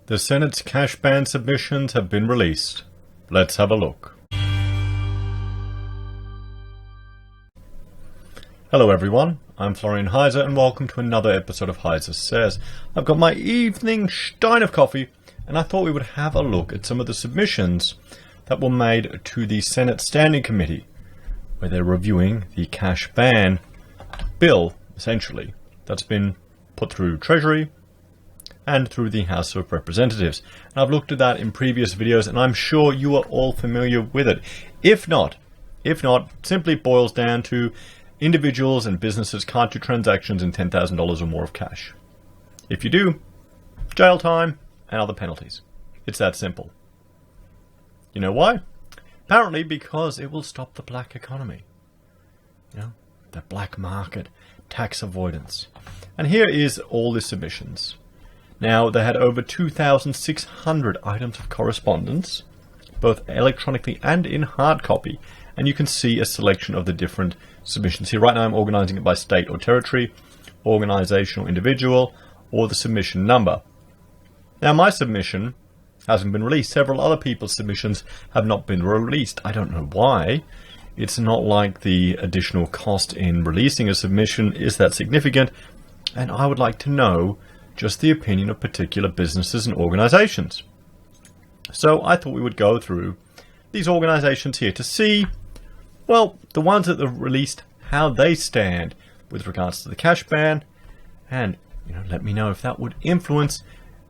The Senate's cash ban submissions have been released. Let's have a look. Hello everyone, I'm Florian Heise and welcome to another episode of Heise Says. I've got my evening stein of coffee and I thought we would have a look at some of the submissions that were made to the Senate Standing Committee, where they're reviewing the cash ban bill, essentially, that's been put through Treasury and through the House of Representatives. And I've looked at that in previous videos and I'm sure you are all familiar with it. If not, simply boils down to individuals and businesses can't do transactions in $10,000 or more of cash. If you do, jail time and other penalties. It's that simple. You know why? Apparently because it will stop the black economy. You know, the black market, tax avoidance. And here is all the submissions. Now, they had over 2,600 items of correspondence, both electronically and in hard copy, and you can see a selection of the different submissions here. Right now I'm organizing it by state or territory, organization or individual, or the submission number. Now, my submission hasn't been released. Several other people's submissions have not been released. I don't know why. It's not like the additional cost in releasing a submission is that significant, and I would like to know just the opinion of particular businesses and organizations. So I thought we would go through these organizations here to see, well, the ones that have released, how they stand with regards to the cash ban, and let me know if that would influence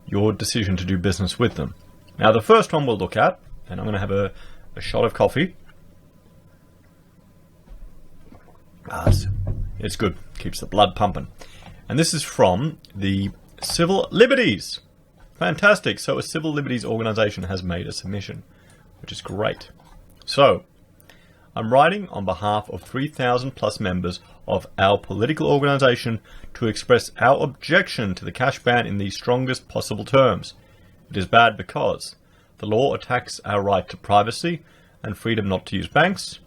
your decision to do business with them. Now, the first one we'll look at, and I'm going to have a shot of coffee. It's good, keeps the blood pumping. And this is from the Civil Liberties. Fantastic. So a Civil Liberties organization has made a submission, which is great. So, I'm writing on behalf of 3,000 plus members of our political organization to express our objection to the cash ban in the strongest possible terms. It is bad because the law attacks our right to privacy and freedom not to use banks.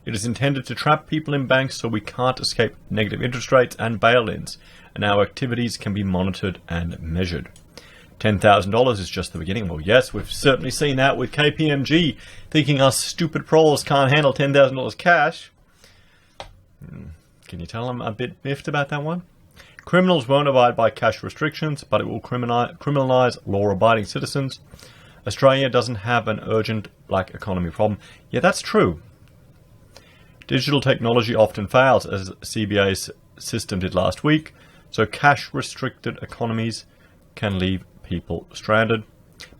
It is intended to trap people in banks so we can't escape negative interest rates and bail-ins, and our activities can be monitored and measured. $10,000 is just the beginning. Well, yes, we've certainly seen that with KPMG, thinking us stupid proles can't handle $10,000 cash. Can you tell I'm a bit miffed about that one? Criminals won't abide by cash restrictions, but it will criminalize law-abiding citizens. Australia doesn't have an urgent black economy problem. Yeah, that's true. Digital technology often fails, as CBA's system did last week, so cash-restricted economies can leave people stranded.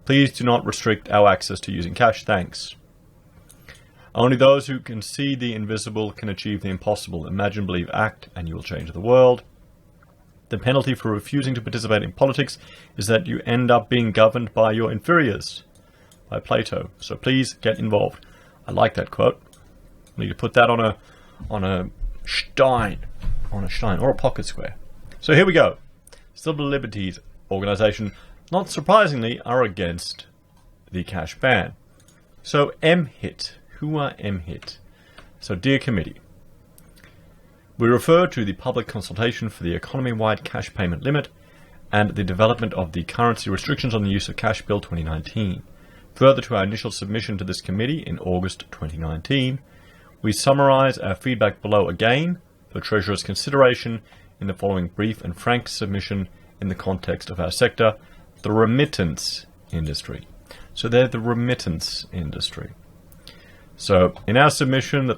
Please do not restrict our access to using cash, thanks. Only those who can see the invisible can achieve the impossible. Imagine, believe, act, and you will change the world. The penalty for refusing to participate in politics is that you end up being governed by your inferiors, by Plato. So please get involved. I like that quote. I need to put that on a stein, or a pocket square. So here we go. Civil Liberties organization, not surprisingly, are against the cash ban. So MHIT. Who are MHIT? So dear committee, we refer to the public consultation for the economy-wide cash payment limit and the development of the currency restrictions on the use of cash bill 2019. Further to our initial submission to this committee in August 2019, we summarize our feedback below again for Treasurer's consideration in the following brief and frank submission in the context of our sector, the remittance industry. So they're the remittance industry. So in our submission,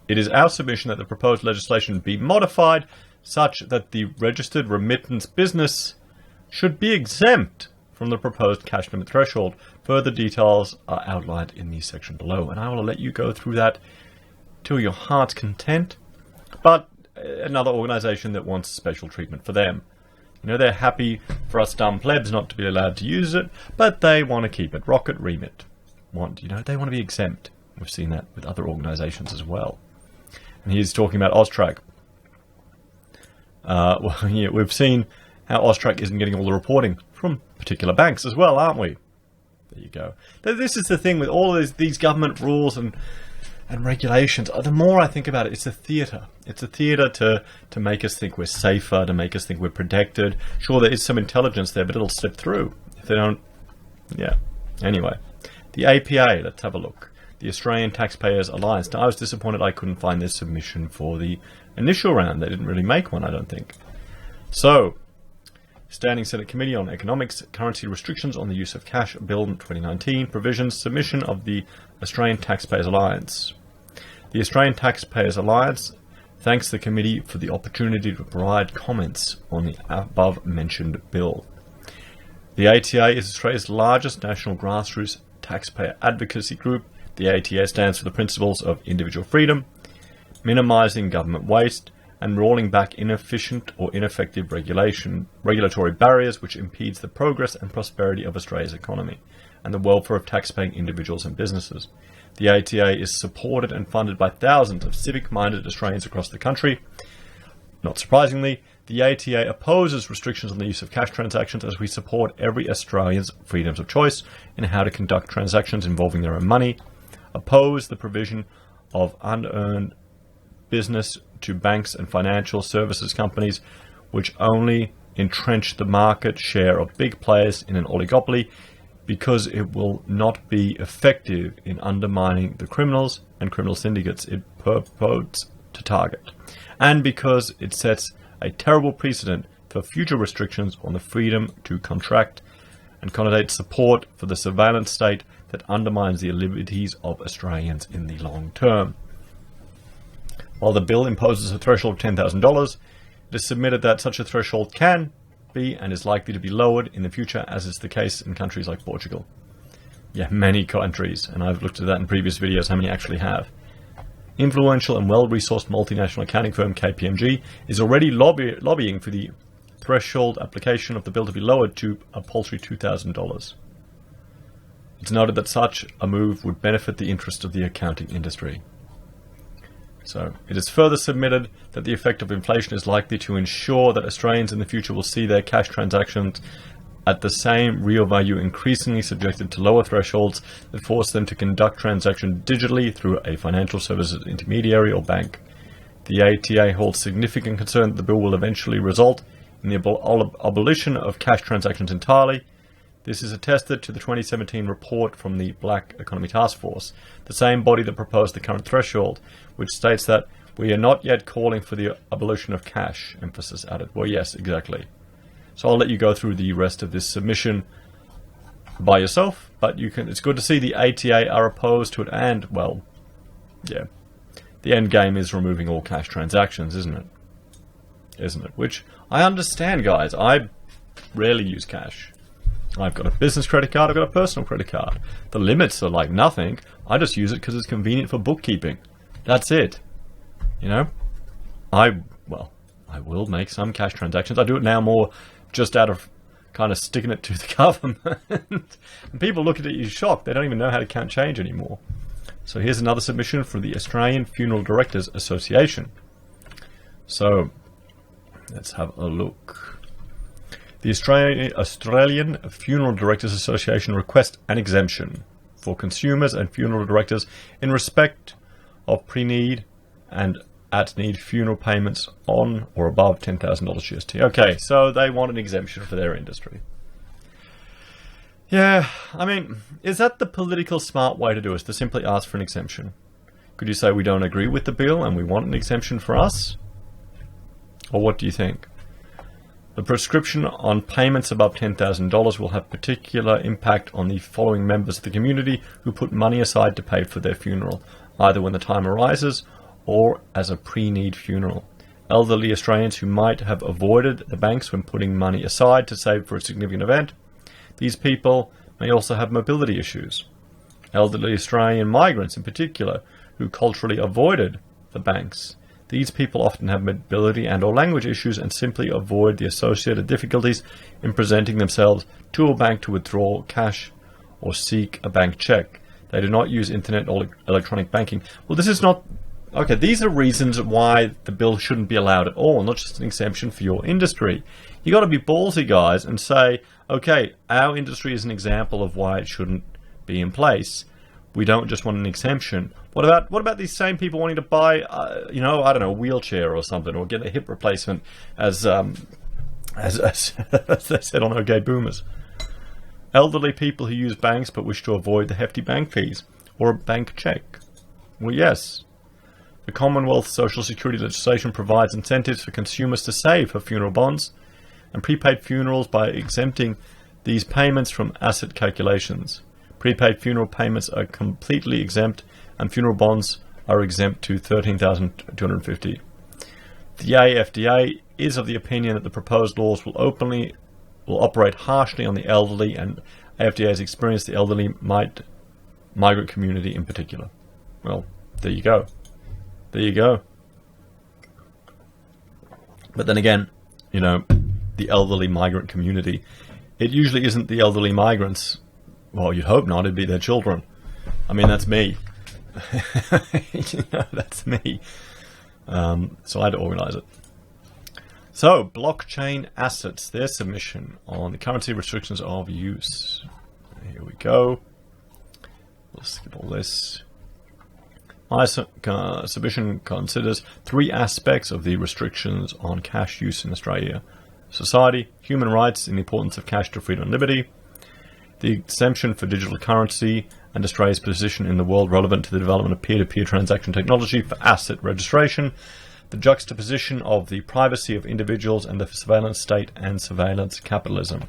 it is our submission that the proposed legislation be modified such that the registered remittance business should be exempt from the proposed cash limit threshold. Further details are outlined in the section below, and I will let you go through that to your heart's content. But another organization that wants special treatment for them. They're happy for us dumb plebs not to be allowed to use it, but they want to keep it. Rocket Remit they want to be exempt. We've seen that with other organizations as well. And he's talking about Austrac. We've seen how Austrac isn't getting all the reporting from particular banks as well, aren't we? There you go. This is the thing with all of these government rules and regulations. The more I think about it, it's a theatre. It's a theatre to make us think we're safer, to make us think we're protected. Sure, there is some intelligence there, but it'll slip through if they don't Yeah. Anyway, the APA, let's have a look. The Australian Taxpayers Alliance. Now, I was disappointed I couldn't find their submission for the initial round. They didn't really make one, I don't think. So, Standing Senate Committee on Economics, Currency Restrictions on the Use of Cash, Bill 2019, Provisions, Submission of the Australian Taxpayers Alliance. The Australian Taxpayers Alliance thanks the committee for the opportunity to provide comments on the above-mentioned bill. The ATA is Australia's largest national grassroots taxpayer advocacy group. The ATA stands for the principles of individual freedom, minimising government waste, and rolling back inefficient or ineffective regulatory barriers which impedes the progress and prosperity of Australia's economy and the welfare of taxpaying individuals and businesses. The ATA is supported and funded by thousands of civic-minded Australians across the country. Not surprisingly, the ATA opposes restrictions on the use of cash transactions as we support every Australian's freedoms of choice in how to conduct transactions involving their own money, oppose the provision of unearned business to banks and financial services companies which only entrench the market share of big players in an oligopoly because it will not be effective in undermining the criminals and criminal syndicates it purports to target, and because it sets a terrible precedent for future restrictions on the freedom to contract and connotates support for the surveillance state that undermines the liberties of Australians in the long term. While the bill imposes a threshold of $10,000, it is submitted that such a threshold can be and is likely to be lowered in the future, as is the case in countries like Portugal. Yeah, many countries, and I've looked at that in previous videos, how many actually have. Influential and well-resourced multinational accounting firm KPMG is already lobbying for the threshold application of the bill to be lowered to a paltry $2,000. It's noted that such a move would benefit the interest of the accounting industry. So, it is further submitted that the effect of inflation is likely to ensure that Australians in the future will see their cash transactions at the same real value increasingly subjected to lower thresholds that force them to conduct transactions digitally through a financial services intermediary or bank. The ATA holds significant concern that the bill will eventually result in the abolition of cash transactions entirely. This is attested to the 2017 report from the Black Economy Task Force, the same body that proposed the current threshold, which states that we are not yet calling for the abolition of cash, emphasis added. Well, yes, exactly. So I'll let you go through the rest of this submission by yourself, but it's good to see the ATA are opposed to it, and, well, yeah, the end game is removing all cash transactions, isn't it? Isn't it? Which, I understand, guys. I rarely use cash. I've got a business credit card, I've got a personal credit card. The limits are like nothing. I just use it because it's convenient for bookkeeping. That's it. You know? I will make some cash transactions. I do it now more just out of kind of sticking it to the government. And people look at it, you're shocked. They don't even know how to count change anymore. So here's another submission from the Australian Funeral Directors Association. So, let's have a look. The Australian Funeral Directors Association requests an exemption for consumers and funeral directors in respect of pre-need and at-need funeral payments on or above $10,000 GST. Okay, so they want an exemption for their industry. Yeah, I mean, is that the political smart way to do it, to simply ask for an exemption? Could you say we don't agree with the bill and we want an exemption for us? Or what do you think? The prescription on payments above $10,000 will have particular impact on the following members of the community who put money aside to pay for their funeral, either when the time arises or as a pre-need funeral. Elderly Australians who might have avoided the banks when putting money aside to save for a significant event. These people may also have mobility issues. Elderly Australian migrants in particular who culturally avoided the banks. These people often have mobility and or language issues and simply avoid the associated difficulties in presenting themselves to a bank to withdraw cash or seek a bank check. They do not use internet or electronic banking. Well, this is not... Okay, these are reasons why the bill shouldn't be allowed at all, not just an exemption for your industry. You got to be ballsy, guys, and say, okay, our industry is an example of why it shouldn't be in place. We don't just want an exemption. What about these same people wanting to buy, I don't know, a wheelchair or something, or get a hip replacement, as they said on OK Boomers? elderly people who use banks but wish to avoid the hefty bank fees, or a bank cheque? Well, yes. The Commonwealth Social Security legislation provides incentives for consumers to save for funeral bonds and prepaid funerals by exempting these payments from asset calculations. Prepaid funeral payments are completely exempt, and funeral bonds are exempt to $13,250. The AFDA is of the opinion that the proposed laws will operate harshly on the elderly, and AFDA has experienced the elderly migrant community in particular. Well, there you go. There you go. But then again, you know, the elderly migrant community, it usually isn't the elderly migrants. Well, you'd hope not. It'd be their children. I mean, that's me. You know, that's me. So I had to organize it. So, blockchain assets, their submission on the currency restrictions of use. Here we go. We'll skip all this. My submission considers three aspects of the restrictions on cash use in Australia: society, human rights, and the importance of cash to freedom and liberty, the exemption for digital currency, and Australia's position in the world relevant to the development of peer-to-peer transaction technology for asset registration, the juxtaposition of the privacy of individuals and the surveillance state and surveillance capitalism.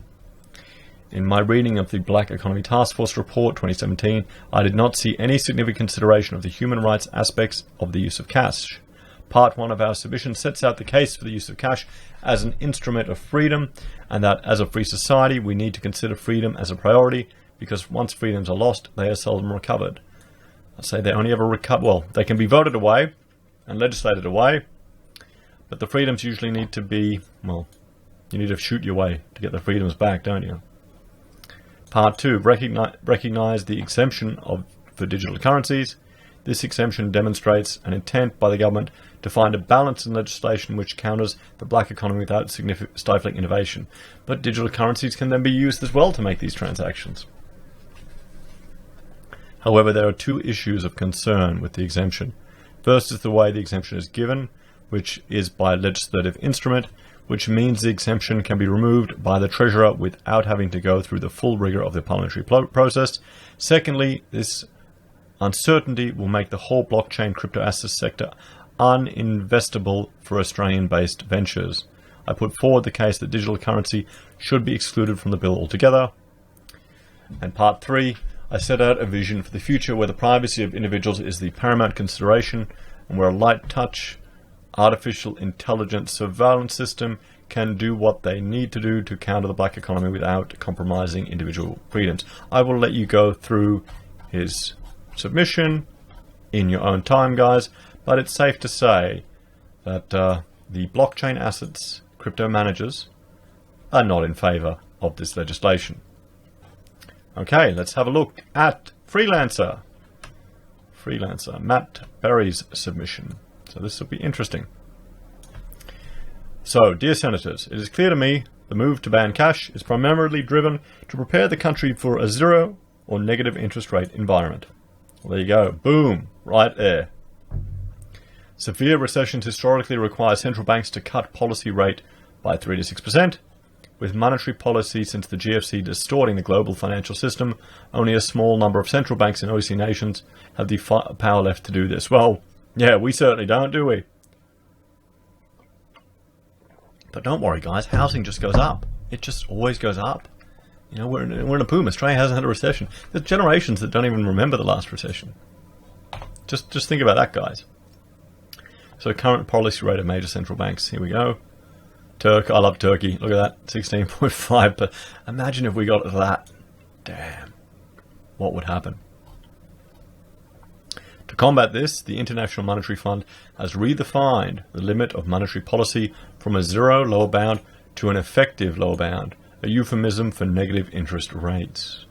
In my reading of the Black Economy Task Force report 2017, I did not see any significant consideration of the human rights aspects of the use of cash. Part 1 of our submission sets out the case for the use of cash as an instrument of freedom, and that as a free society we need to consider freedom as a priority, because once freedoms are lost, they are seldom recovered. I say they only ever recover, well, they can be voted away and legislated away, but the freedoms usually need to be, well, you need to shoot your way to get the freedoms back, don't you? Part 2, recognize the exemption for digital currencies. This exemption demonstrates an intent by the government to find a balance in legislation which counters the black economy without stifling innovation. But digital currencies can then be used as well to make these transactions. However, there are two issues of concern with the exemption. First is the way the exemption is given, which is by legislative instrument, which means the exemption can be removed by the Treasurer without having to go through the full rigour of the parliamentary process. Secondly, this uncertainty will make the whole blockchain crypto asset sector uninvestable for Australian-based ventures. I put forward the case that digital currency should be excluded from the bill altogether. And part 3, I set out a vision for the future where the privacy of individuals is the paramount consideration, and where a light touch artificial intelligence surveillance system can do what they need to do to counter the black economy without compromising individual freedoms. I will let you go through his submission in your own time, guys, but it's safe to say that the blockchain assets crypto managers are not in favour of this legislation. Okay, let's have a look at Freelancer, Matt Berry's submission. So this will be interesting. So, dear Senators, it is clear to me the move to ban cash is primarily driven to prepare the country for a zero or negative interest rate environment. Well, there you go. Boom. Right there. Severe recessions historically require central banks to cut policy rate by 3 to 6%. With monetary policy since the GFC distorting the global financial system, only a small number of central banks in OECD nations have the power left to do this. Well, yeah, we certainly don't, do we? But don't worry, guys. Housing just goes up. It just always goes up. You know, we're in a boom. Australia hasn't had a recession. There's generations that don't even remember the last recession. Just think about that, guys. So current policy rate of major central banks. Here we go. I love Turkey. Look at that. 16.5. But imagine if we got to that. Damn. What would happen? To combat this, the International Monetary Fund has redefined the limit of monetary policy from a zero lower bound to an effective lower bound, a euphemism for negative interest rates.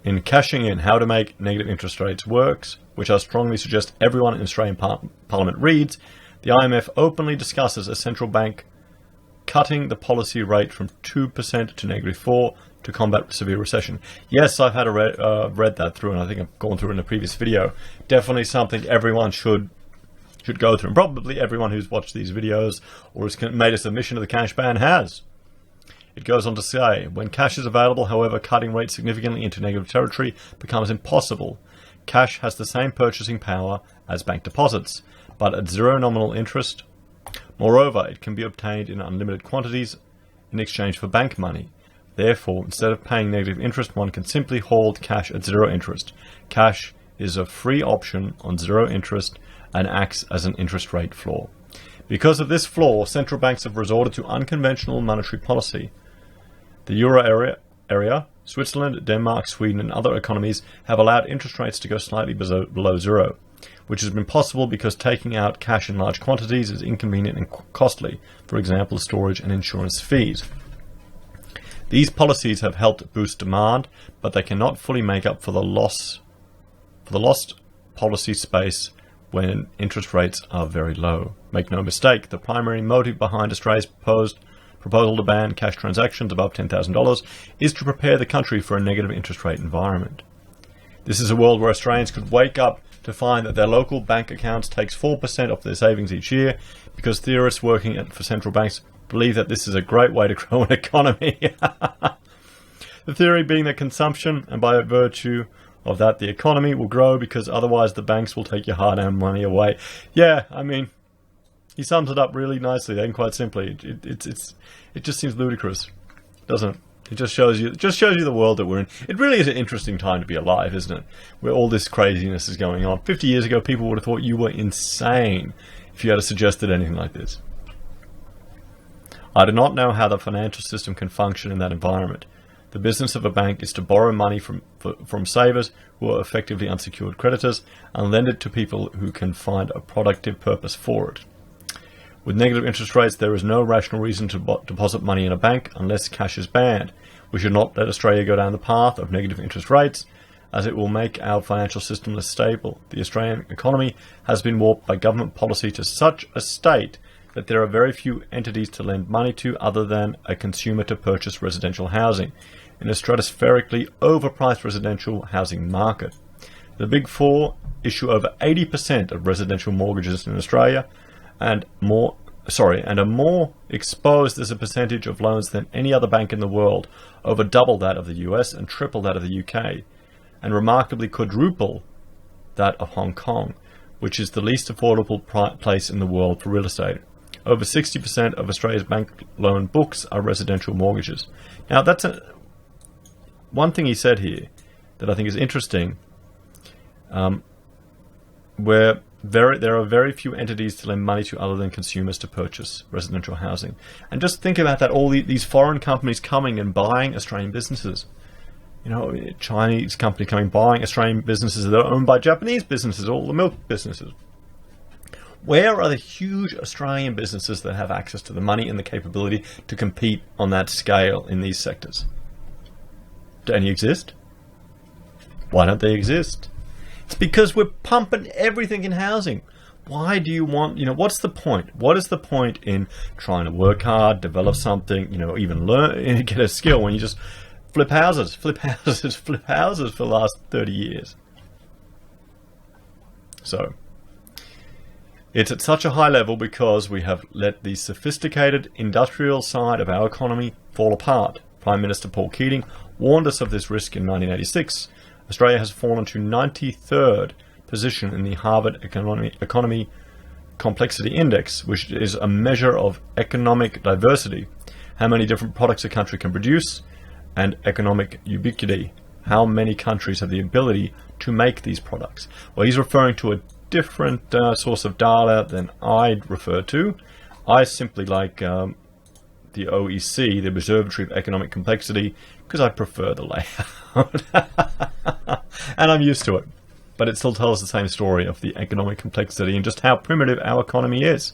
In cashing in How to Make Negative Interest Rates Works, which I strongly suggest everyone in Australian Parliament reads, the IMF openly discusses a central bank cutting the policy rate from 2% to -4% to combat severe recession. Yes, I've had read that through, and I think I've gone through in a previous video. Definitely something everyone should go through, and probably everyone who's watched these videos or has made a submission to the cash ban has. It goes on to say, when cash is available, however, cutting rates significantly into negative territory becomes impossible. Cash has the same purchasing power as bank deposits, but at zero nominal interest. Moreover, it can be obtained in unlimited quantities in exchange for bank money. Therefore, instead of paying negative interest, one can simply hold cash at zero interest. Cash is a free option on zero interest and acts as an interest rate floor. Because of this flaw, central banks have resorted to unconventional monetary policy. The euro area, Switzerland, Denmark, Sweden, and other economies have allowed interest rates to go slightly below zero, which has been possible because taking out cash in large quantities is inconvenient and costly, for example, storage and insurance fees. These policies have helped boost demand, but they cannot fully make up for the lost policy space when interest rates are very low. Make no mistake, the primary motive behind Australia's proposal to ban cash transactions above $10,000 is to prepare the country for a negative interest rate environment. This is a world where Australians could wake up to find that their local bank accounts takes 4% of their savings each year, because theorists working for central banks believe that this is a great way to grow an economy. The theory being that consumption, and by virtue of that the economy, will grow because otherwise the banks will take your hard-earned money away. Yeah, I mean, he sums it up really nicely and quite simply. It just seems ludicrous, doesn't it? It just shows you the world that we're in. It really is an interesting time to be alive, isn't it? Where all this craziness is going on. 50 years ago, people would have thought you were insane if you had suggested anything like this. I do not know how the financial system can function in that environment. The business of a bank is to borrow money from savers who are effectively unsecured creditors and lend it to people who can find a productive purpose for it. With negative interest rates, there is no rational reason to deposit money in a bank unless cash is banned. We should not let Australia go down the path of negative interest rates, as it will make our financial system less stable. The Australian economy has been warped by government policy to such a state that there are very few entities to lend money to other than a consumer to purchase residential housing in a stratospherically overpriced residential housing market. The Big Four issue over 80% of residential mortgages in Australia, and are more exposed as a percentage of loans than any other bank in the world, over double that of the US and triple that of the UK, and remarkably quadruple that of Hong Kong, which is the least affordable place in the world for real estate. Over 60% of Australia's bank loan books are residential mortgages. Now, that's one thing he said here that I think is interesting, where there are very few entities to lend money to other than consumers to purchase residential housing. And just think about that, all these foreign companies coming and buying Australian businesses. You know, Chinese company coming, buying Australian businesses that are owned by Japanese businesses, all the milk businesses. Where are the huge Australian businesses that have access to the money and the capability to compete on that scale in these sectors? Do any exist? Why don't they exist? It's because we're pumping everything in housing. Why do you want, what's the point? What is the point in trying to work hard, develop something, even learn and get a skill when you just flip houses for the last 30 years? So, it's at such a high level because we have let the sophisticated industrial side of our economy fall apart. Prime Minister Paul Keating warned us of this risk in 1986. Australia has fallen to 93rd position in the Harvard Economy Complexity Index, which is a measure of economic diversity, how many different products a country can produce, and economic ubiquity, how many countries have the ability to make these products. Well, he's referring to a different source of data than I'd refer to. I simply like the OEC, the Observatory of Economic Complexity, because I prefer the layout. And I'm used to it. But it still tells the same story of the economic complexity and just how primitive our economy is.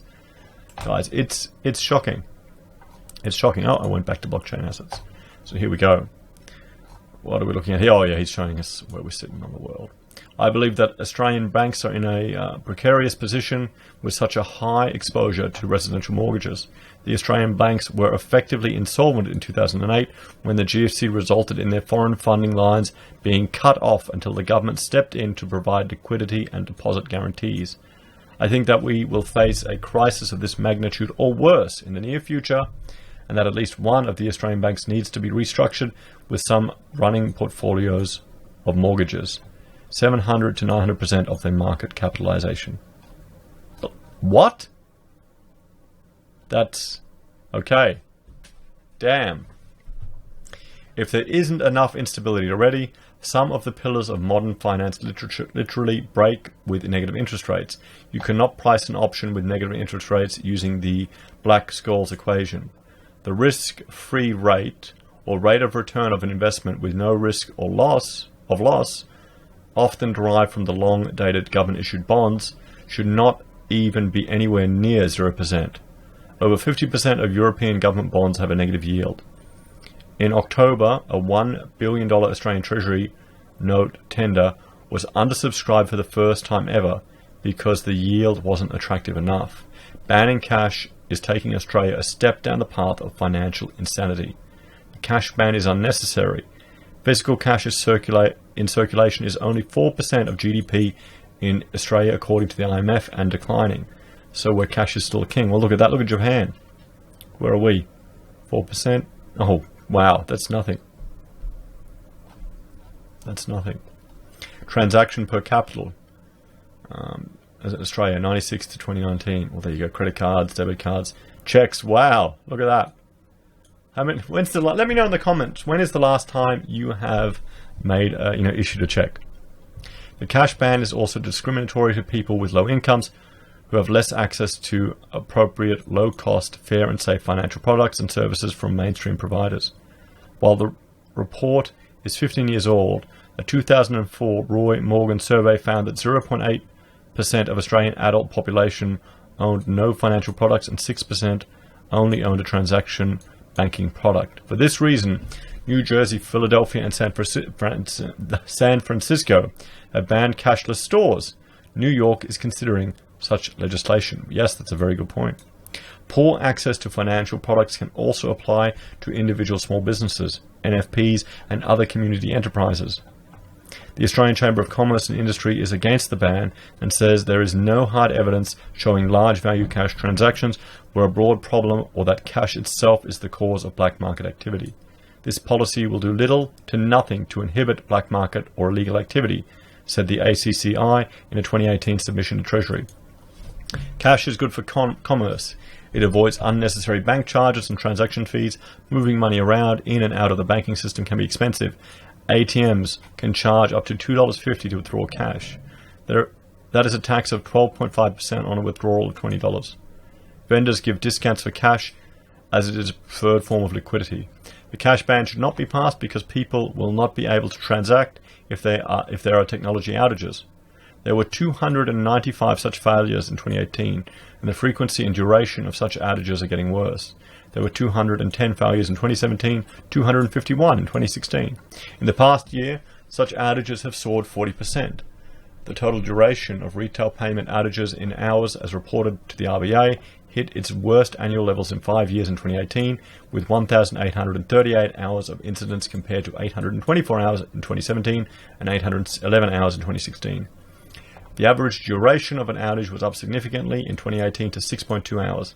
Guys, it's shocking. It's shocking. Oh, I went back to blockchain assets. So here we go. What are we looking at here? Oh yeah, he's showing us where we're sitting on the world. I believe that Australian banks are in a precarious position with such a high exposure to residential mortgages. The Australian banks were effectively insolvent in 2008 when the GFC resulted in their foreign funding lines being cut off until the government stepped in to provide liquidity and deposit guarantees. I think that we will face a crisis of this magnitude or worse in the near future, and that at least one of the Australian banks needs to be restructured with some running portfolios of mortgages, 700 to 900% of their market capitalization. What? That's okay. Damn. If there isn't enough instability already, some of the pillars of modern finance literally break with negative interest rates. You cannot price an option with negative interest rates using the Black-Scholes equation. The risk-free rate, or rate of return of an investment with no risk or loss, often derived from the long-dated government-issued bonds, should not even be anywhere near 0%. Over 50% of European government bonds have a negative yield. In October, a $1 billion Australian Treasury note tender was undersubscribed for the first time ever because the yield wasn't attractive enough. Banning cash is taking Australia a step down the path of financial insanity. The cash ban is unnecessary. Physical cash in circulation is only 4% of GDP in Australia, according to the IMF, and declining. So where cash is still king. Well, look at that. Look at Japan. Where are we? 4%? Oh, wow. That's nothing. That's nothing. Transaction per capita. Australia, 96 to 2019. Well, there you go. Credit cards, debit cards, checks. Wow. Look at that. Let me know in the comments. When is the last time you have made, issued a check? The cash ban is also discriminatory to people with low incomes who have less access to appropriate, low-cost, fair and safe financial products and services from mainstream providers. While the report is 15 years old, a 2004 Roy Morgan survey found that 0.8% of Australian adult population owned no financial products and 6% only owned a transaction banking product. For this reason, New Jersey, Philadelphia, and San Francisco have banned cashless stores. New York is considering such legislation. Yes, that's a very good point. Poor access to financial products can also apply to individual small businesses, NFPs, and other community enterprises. The Australian Chamber of Commerce and Industry is against the ban and says there is no hard evidence showing large value cash transactions were a broad problem or that cash itself is the cause of black market activity. This policy will do little to nothing to inhibit black market or illegal activity, said the ACCI in a 2018 submission to Treasury. Cash is good for commerce. It avoids unnecessary bank charges and transaction fees. Moving money around in and out of the banking system can be expensive. ATMs can charge up to $2.50 to withdraw cash. That is a tax of 12.5% on a withdrawal of $20. Vendors give discounts for cash as it is a preferred form of liquidity. The cash ban should not be passed because people will not be able to transact if there are technology outages. There were 295 such failures in 2018, and the frequency and duration of such outages are getting worse. There were 210 failures in 2017, 251 in 2016. In the past year, such outages have soared 40%. The total duration of retail payment outages in hours, as reported to the RBA, hit its worst annual levels in 5 years in 2018, with 1,838 hours of incidents compared to 824 hours in 2017 and 811 hours in 2016. The average duration of an outage was up significantly in 2018 to 6.2 hours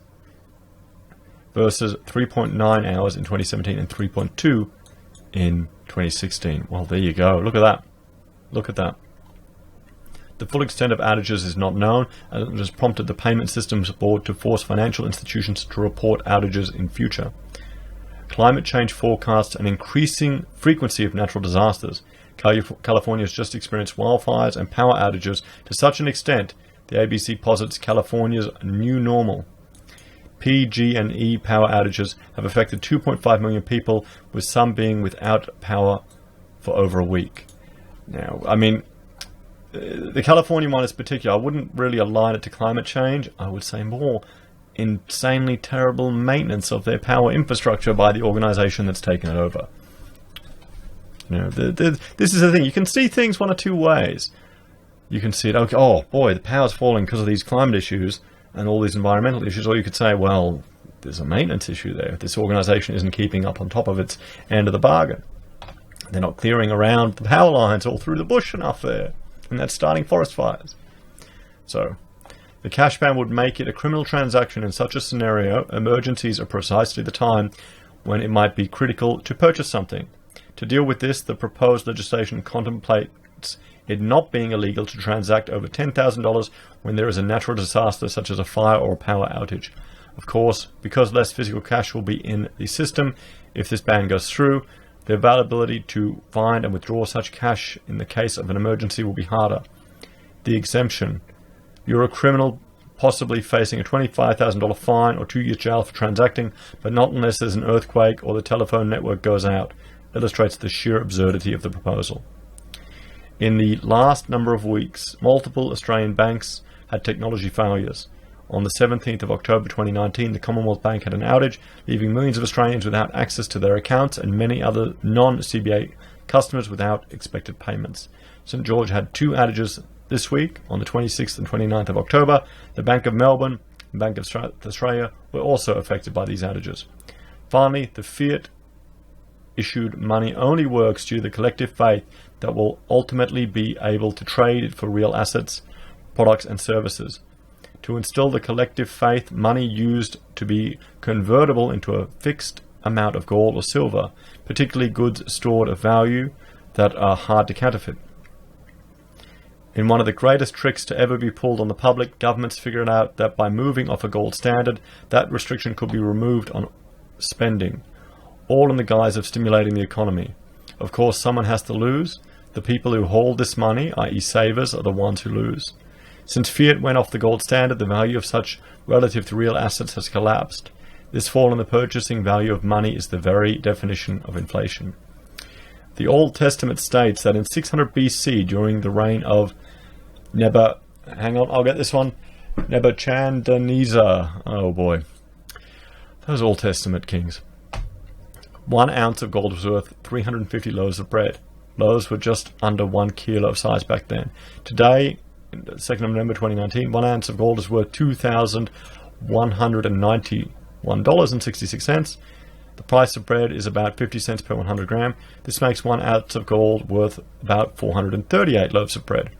versus 3.9 hours in 2017 and 3.2 in 2016. Well, there you go. Look at that. Look at that. The full extent of outages is not known, and it has prompted the Payment Systems Board to force financial institutions to report outages in future. Climate change forecasts an increasing frequency of natural disasters. California has just experienced wildfires and power outages to such an extent the ABC posits California's new normal. PG&E power outages have affected 2.5 million people, with some being without power for over a week. Now, I mean, the California one is particular. I wouldn't really align it to climate change. I would say more insanely terrible maintenance of their power infrastructure by the organization that's taken it over. You know, this is the thing. You can see things one of two ways. You can see it, okay, oh boy, the power's falling because of these climate issues and all these environmental issues. Or you could say, well, there's a maintenance issue there. This organization isn't keeping up on top of its end of the bargain. They're not clearing around the power lines all through the bush enough there. And that's starting forest fires. So, The cash ban would make it a criminal transaction. In such a scenario, emergencies are precisely the time when it might be critical to purchase something. To deal with this, the proposed legislation contemplates it not being illegal to transact over $10,000 when there is a natural disaster such as a fire or a power outage. Of course, because less physical cash will be in the system if this ban goes through, the availability to find and withdraw such cash in the case of an emergency will be harder. The exemption. You're a criminal possibly facing a $25,000 fine or 2 years jail for transacting, but not unless there's an earthquake or the telephone network goes out, illustrates the sheer absurdity of the proposal. In the last number of weeks, multiple Australian banks had technology failures. On the 17th of October 2019, the Commonwealth Bank had an outage, leaving millions of Australians without access to their accounts and many other non-CBA customers without expected payments. St George had 2 outages this week, on the 26th and 29th of October. The Bank of Melbourne and Bank of Australia were also affected by these outages. Finally, the fiat issued money only works due to the collective faith that will ultimately be able to trade it for real assets, products and services. To instill the collective faith, money used to be convertible into a fixed amount of gold or silver, particularly goods stored of value that are hard to counterfeit. In one of the greatest tricks to ever be pulled on the public, governments figured out that by moving off a gold standard, that restriction could be removed on spending, all in the guise of stimulating the economy. Of course, someone has to lose. The people who hold this money, i.e. savers, are the ones who lose. Since fiat went off the gold standard, the value of such relative to real assets has collapsed. This fall in the purchasing value of money is the very definition of inflation. The Old Testament states that in 600 BC, during the reign of Nebuchadnezzar, oh boy, those Old Testament kings. 1 ounce of gold was worth 350 loaves of bread. Loaves were just under 1 kilo of size back then. Today, 2nd of November 2019, 1 ounce of gold is worth $2,191.66. The price of bread is about 50 cents per 100 gram. This makes 1 ounce of gold worth about 438 loaves of bread.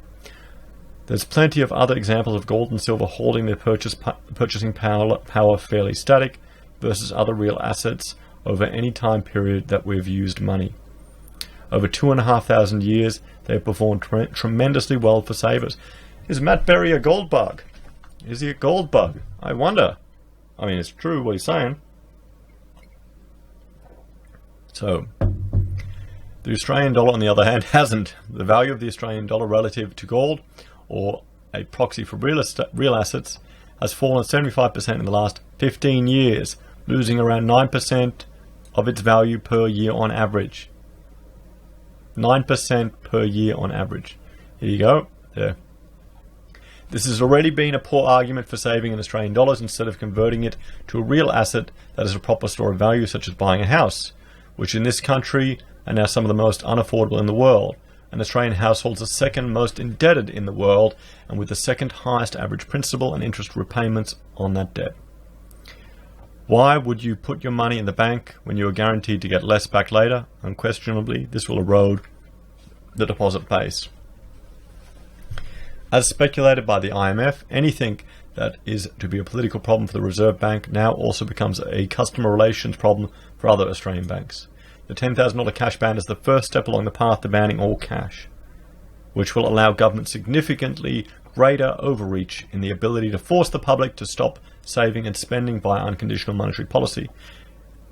There's plenty of other examples of gold and silver holding their purchasing power fairly static versus other real assets over any time period that we've used money. Over 2,500 years, they have performed tremendously well for savers. Is Matt Berry a gold bug? Is he a gold bug? I wonder. I mean, it's true what he's saying. So, the Australian dollar, on the other hand, hasn't. The value of the Australian dollar relative to gold, or a proxy for real assets, has fallen 75% in the last 15 years, losing around 9% of its value per year on average. 9% per year on average. Here you go. There. This has already been a poor argument for saving in Australian dollars instead of converting it to a real asset that is a proper store of value, such as buying a house, which in this country are now some of the most unaffordable in the world. An Australian household is the second most indebted in the world, and with the second highest average principal and interest repayments on that debt. Why would you put your money in the bank when you are guaranteed to get less back later? Unquestionably, this will erode the deposit base. As speculated by the IMF, anything that is to be a political problem for the Reserve Bank now also becomes a customer relations problem for other Australian banks. The $10,000 cash ban is the first step along the path to banning all cash, which will allow government significantly greater overreach in the ability to force the public to stop saving and spending by unconditional monetary policy.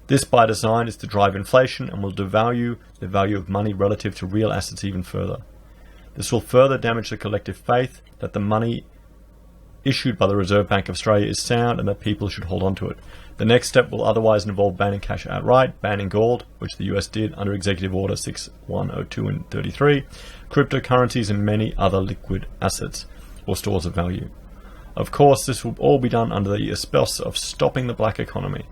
This, by design, is to drive inflation and will devalue the value of money relative to real assets even further. This will further damage the collective faith that the money issued by the Reserve Bank of Australia is sound and that people should hold on to it. The next step will otherwise involve banning cash outright, banning gold, which the US did under Executive Order 6102 and 33, cryptocurrencies and many other liquid assets or stores of value. Of course, this will all be done under the auspice of stopping the black economy.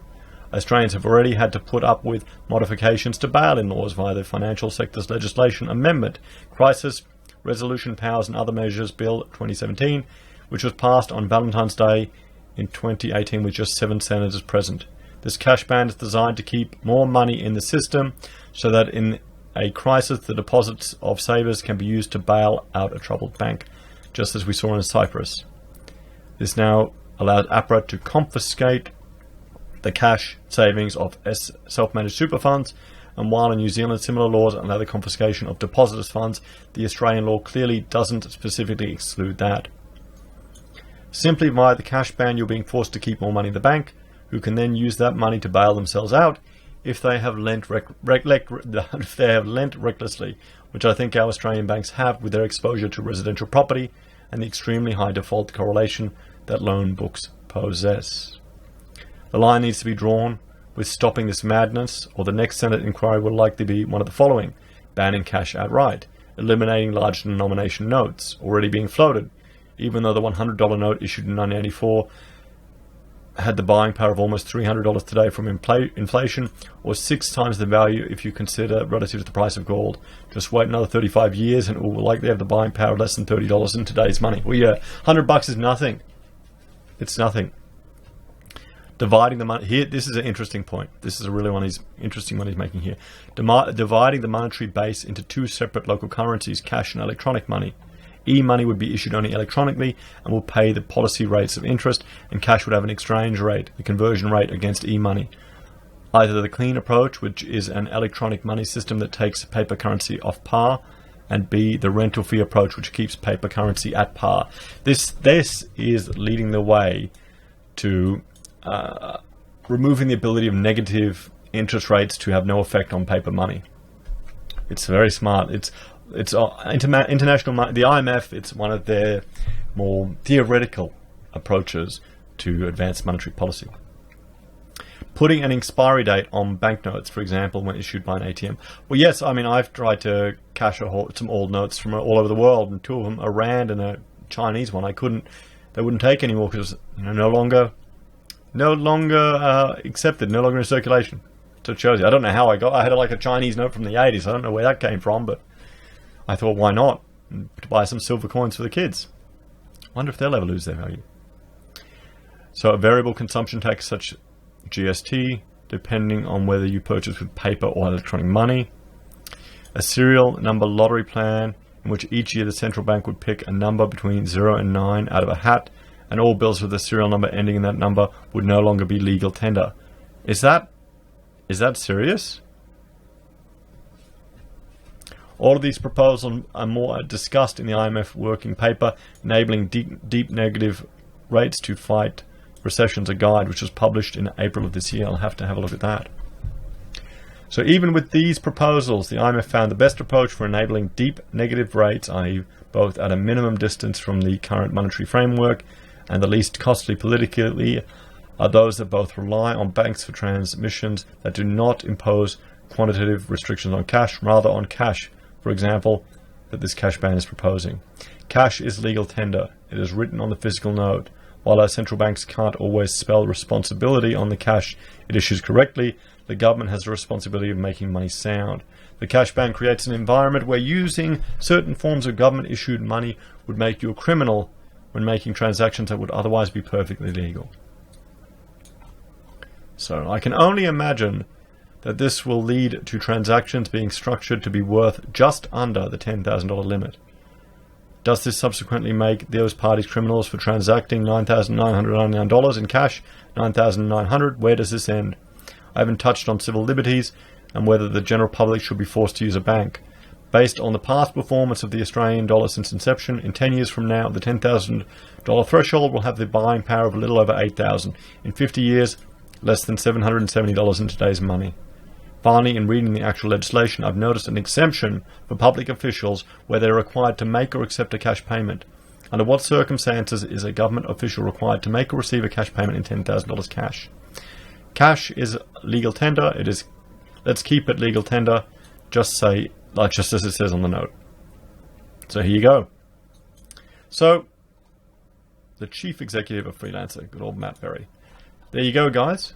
Australians have already had to put up with modifications to bail-in laws via the Financial Sector's Legislation Amendment, Crisis Resolution Powers and Other Measures Bill 2017, which was passed on Valentine's Day in 2018 with just 7 senators present. This cash ban is designed to keep more money in the system so that in a crisis the deposits of savers can be used to bail out a troubled bank, just as we saw in Cyprus. This now allows APRA to confiscate the cash savings of self-managed super funds, and while in New Zealand similar laws allow the confiscation of depositors' funds, the Australian law clearly doesn't specifically exclude that. Simply via the cash ban, you're being forced to keep more money in the bank, who can then use that money to bail themselves out if they have lent recklessly, which I think our Australian banks have with their exposure to residential property and the extremely high default correlation that loan books possess. The line needs to be drawn with stopping this madness, or the next Senate inquiry will likely be one of the following: banning cash outright, eliminating large denomination notes already being floated, even though the $100 note issued in 1984 had the buying power of almost $300 today from inflation, or 6 times the value if you consider relative to the price of gold. Just wait another 35 years and it will likely have the buying power of less than $30 in today's money. Well, yeah, $100 is nothing. It's nothing. Dividing the money here, this is an interesting point. This is a really interesting one he's making here. Dividing the monetary base into 2 separate local currencies, cash and electronic money. E-money would be issued only electronically and will pay the policy rates of interest, and cash would have an exchange rate, the conversion rate against e-money. Either the clean approach, which is an electronic money system that takes paper currency off par, and B, the rental fee approach, which keeps paper currency at par. This is leading the way to removing the ability of negative interest rates to have no effect on paper money. It's very smart. It's international money. The IMF, it's one of their more theoretical approaches to advanced monetary policy. Putting an expiry date on banknotes, for example, when issued by an ATM. Well, yes, I mean, I've tried to cash some old notes from all over the world, and 2 of them, a Rand and a Chinese one, they wouldn't take anymore because no longer accepted, no longer in circulation. So it shows you. I don't know how I had like a Chinese note from the 80s. I don't know where that came from, but I thought, why not? To buy some silver coins for the kids. Wonder if they'll ever lose their value. So a variable consumption tax such GST, depending on whether you purchase with paper or electronic money. A serial number lottery plan in which each year the central bank would pick a number between 0 and 9 out of a hat, and all bills with a serial number ending in that number would no longer be legal tender. Is that serious? All of these proposals are more discussed in the IMF working paper, enabling deep negative rates to fight recessions, a guide which was published in April of this year. I'll have to have a look at that. So even with these proposals, the IMF found the best approach for enabling deep negative rates, i.e. both at a minimum distance from the current monetary framework and the least costly politically, are those that both rely on banks for transmissions that do not impose quantitative restrictions on cash, rather on cash, for example, that this cash ban is proposing. Cash is legal tender. It is written on the physical note. While our central banks can't always spell responsibility on the cash it issues correctly, the government has the responsibility of making money sound. The cash ban creates an environment where using certain forms of government-issued money would make you a criminal when making transactions that would otherwise be perfectly legal. So I can only imagine that this will lead to transactions being structured to be worth just under the $10,000 limit. Does this subsequently make those parties criminals for transacting $9,999 in cash, $9,900? Where does this end? I haven't touched on civil liberties and whether the general public should be forced to use a bank. Based on the past performance of the Australian dollar since inception, in 10 years from now, the $10,000 threshold will have the buying power of a little over $8,000. In 50 years, less than $770 in today's money. Finally, in reading the actual legislation, I've noticed an exemption for public officials where they're required to make or accept a cash payment. Under what circumstances is a government official required to make or receive a cash payment in $10,000 cash? Cash is legal tender. It is. Let's keep it legal tender. Just as it says on the note. So here you go. So, the chief executive of Freelancer, good old Matt Berry. There you go, guys.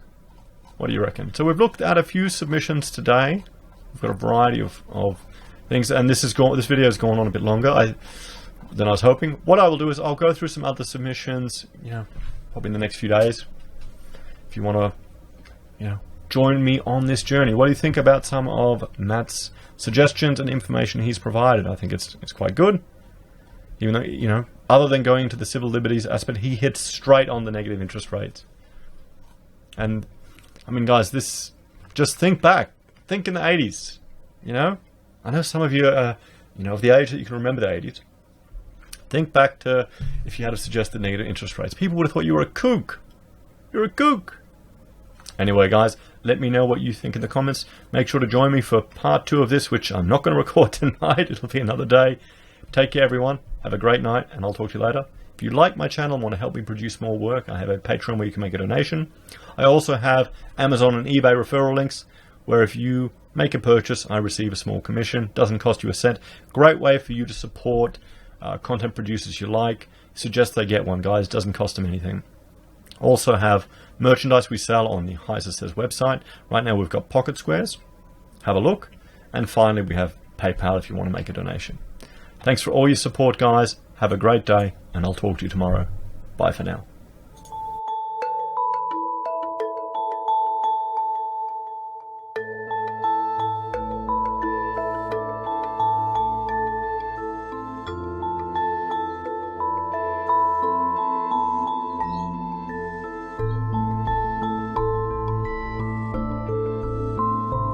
What do you reckon? So we've looked at a few submissions today. We've got a variety of things, and this video has gone on a bit longer than I was hoping. What I will do is I'll go through some other submissions, probably in the next few days. If you want to, join me on this journey. What do you think about some of Matt's suggestions and information he's provided? I think it's quite good. Even though, other than going to the civil liberties aspect, he hit straight on the negative interest rates. And I mean, guys, this, just think back. Think in the 80s, you know? I know some of you are, you know, of the age that you can remember the 80s. Think back to if you had suggested negative interest rates. People would have thought you were a kook. You're a kook. Anyway, guys, let me know what you think in the comments. Make sure to join me for part 2 of this, which I'm not going to record tonight. It'll be another day. Take care, everyone. Have a great night, and I'll talk to you later. If you like my channel and want to help me produce more work, I have a Patreon where you can make a donation. I also have Amazon and eBay referral links, where if you make a purchase, I receive a small commission. Doesn't cost you a cent. Great way for you to support content producers you like. Suggest they get one, guys. Doesn't cost them anything. Also have merchandise we sell on the Heise Says website. Right now we've got pocket squares. Have a look. And finally we have PayPal if you want to make a donation. Thanks for all your support, guys. Have a great day, and I'll talk to you tomorrow. Bye for now.